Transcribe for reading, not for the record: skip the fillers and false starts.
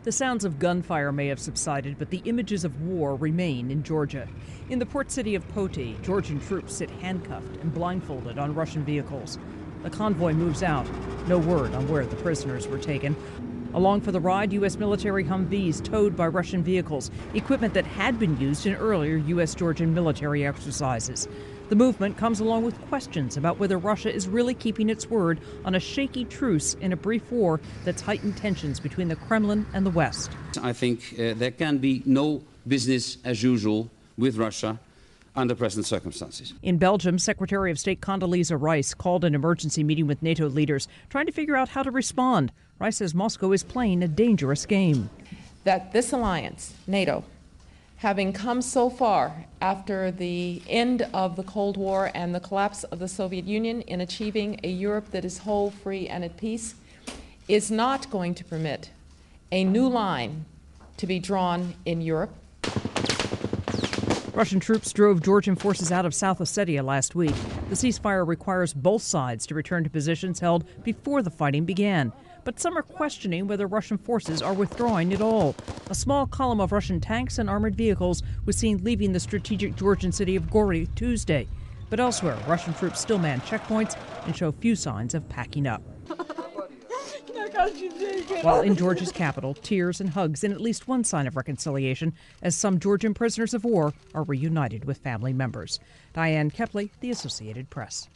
The sounds of gunfire may have subsided, but the images of war remain in Georgia. In the port city of Poti, Georgian troops sit handcuffed and blindfolded on Russian vehicles. The convoy moves out. No word on where the prisoners were taken. Along for the ride, U.S. military Humvees towed by Russian vehicles, equipment that had been used in earlier U.S.-Georgian military exercises. The movement comes along with questions about whether Russia is really keeping its word on a shaky truce in a brief war that's heightened tensions between the Kremlin and the West. I think there can be no business as usual with Russia under present circumstances. In Belgium, Secretary of State Condoleezza Rice called an emergency meeting with NATO leaders, trying to figure out how to respond. Rice says Moscow is playing a dangerous game. That this alliance, NATO, having come so far after the end of the Cold War and the collapse of the Soviet Union in achieving a Europe that is whole, free, and at peace, is not going to permit a new line to be drawn in Europe. Russian troops drove Georgian forces out of South Ossetia last week. The ceasefire requires both sides to return to positions held before the fighting began. But some are questioning whether Russian forces are withdrawing at all. A small column of Russian tanks and armored vehicles was seen leaving the strategic Georgian city of Gori Tuesday. But elsewhere, Russian troops still man checkpoints and show few signs of packing up. While in Georgia's capital, tears and hugs and at least one sign of reconciliation as some Georgian prisoners of war are reunited with family members. Diane Kepley, The Associated Press.